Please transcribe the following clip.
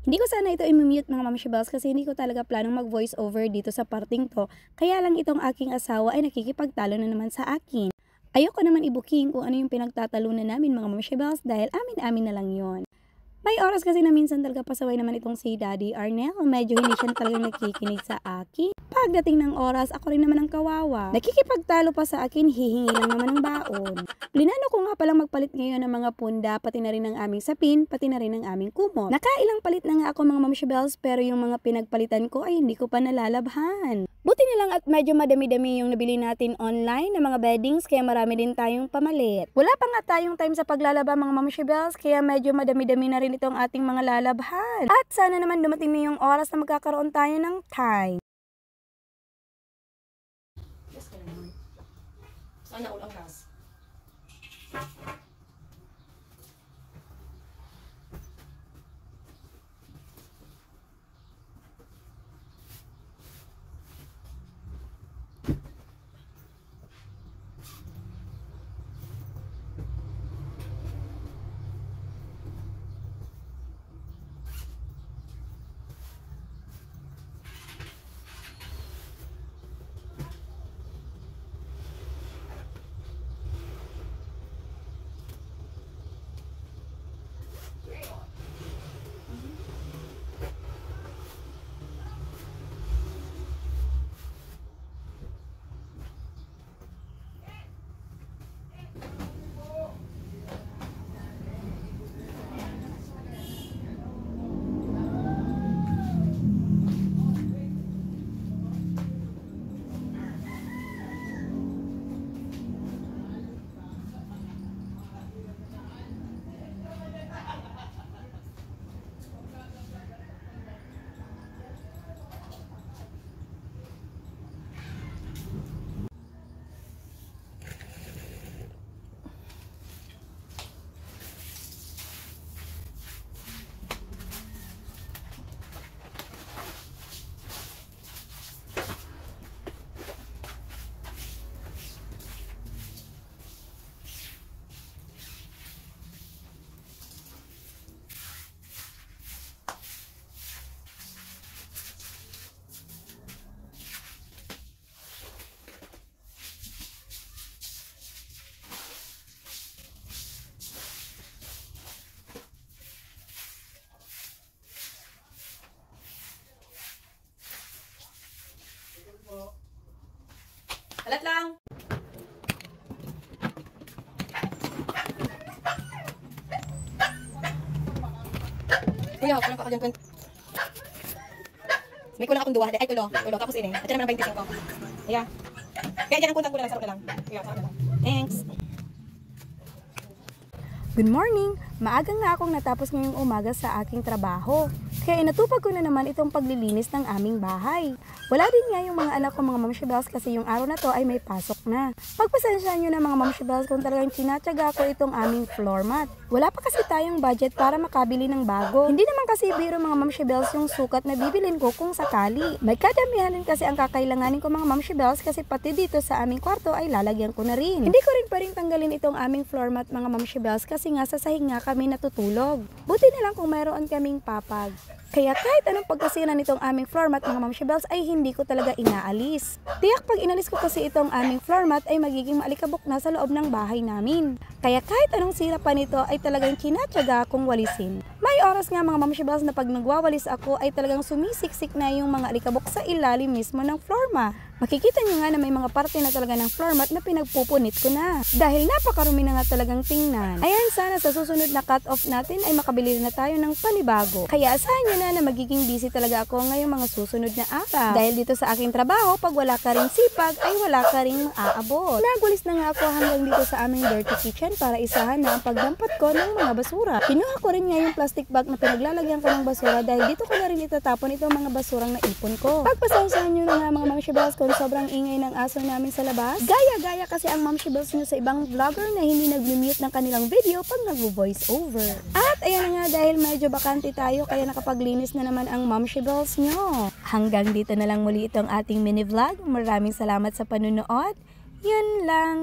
Hindi ko sana ito i-mute mga mamshibels kasi hindi ko talaga planong mag-voice over dito sa parting to. Kaya lang itong aking asawa ay nakikipagtalo na naman sa akin. Ayoko naman i-booking kung ano yung pinagtatalunan namin mga mamshibels dahil amin-amin na lang yon. May oras kasi na minsan talaga pasaway naman itong si Daddy Arnel. Medyo hindi siya talagang nakikinig sa akin. Pagdating ng oras, ako rin naman ang kawawa. Nakikipagtalo pa sa akin, hihingi lang naman ng baon. Plinano ko nga palang magpalit ngayon ng mga punda, pati na rin ng aming sapin, pati na rin ng aming kumot. Nakailang palit na nga ako mga mamshibels, pero yung mga pinagpalitan ko ay hindi ko pa nalalabhan. Buti na lang at medyo madami-dami yung nabili natin online na mga beddings, kaya marami din tayong pamalit. Wala pa nga tayong time sa paglalaba mga mamshibels, kaya medyo madami-dami na rin itong ating mga lalabhan. At sana naman dumating na yung oras na magkakaroon tayo ng time. Sana ulang gas. Alat lang. Kuya, kulang pa ako dyan. May kulang akong duwa. Ay, tulo. Tapos ini. At yan naman 25 ko. Ayan. Kaya dyan ang kuntang ko na lang. Sarap na lang. Kuya, sarap na lang. Thanks. Good morning! Maaga nga akong natapos ngayong umaga sa aking trabaho. Kaya inatupag ko na naman itong paglilinis ng aming bahay. Wala din nga yung mga anak ko mga mamshibels kasi yung araw na to ay may pasok na. Pagpasensyaan nyo na mga mamshibels kung talagang tinatsaga ko itong aming floor mat. Wala pa kasi tayong budget para makabili ng bago. Hindi naman kasi biro mga mamshibels yung sukat na bibilin ko kung sakali. May kadamihan din kasi ang kakailanganin ko mga mamshibels kasi pati dito sa aming kwarto ay lalagyan ko na rin. Hindi ko rin pa rin tanggalin itong aming floor mat mga mamshibels kasi nga sa sahig nga kami natutulog. Buti na lang kung mayroon kaming papag. Kaya kahit anong pagkasira nitong aming floor mat mga mamshibels ay hindi ko talaga inaalis. Tiyak pag inalis ko kasi itong aming floor mat ay magiging maalikabok na sa loob ng bahay namin. Kaya kahit anong sira pa nito ay talagang kinatsaga akong walisin. May oras nga mga mamshibels na pag nagwawalis ako ay talagang sumisiksik na yung mga alikabok sa ilalim mismo ng floor mat. Makikita nyo nga na may mga parte na talaga ng floor mat na pinagpupunit ko na. Dahil napakarumi na nga talagang tingnan. Ayan, sana sa susunod na cut-off natin ay makabili na tayo ng panibago. Kaya asahan nyo na magiging busy talaga ako ngayong mga susunod na araw. Dahil dito sa aking trabaho, pag wala ka ring sipag, ay wala ka ring maaabot. Nagwalis na nga ako hanggang dito sa aming dirty kitchen para isahan na ang pagdampot ko ng mga basura. Kinuha ko rin nga yung plastic bag na pinaglalagyan ko ng basura dahil dito ko na rin itatapon itong mga basurang naipon ko. Pagpasensyahan nyo na nga mga mamshibels kung sobrang ingay ng aso namin sa labas. Gaya-gaya kasi ang mamshibels nyo sa ibang vlogger na hindi nag-mute ng kanilang video pag nag-voice over. At ayan na nga dahil medyo bakante tayo kaya nakapaglinis na naman ang mamshibels nyo. Hanggang dito na lang muli itong ating mini vlog. Maraming salamat sa panunood. Yun lang.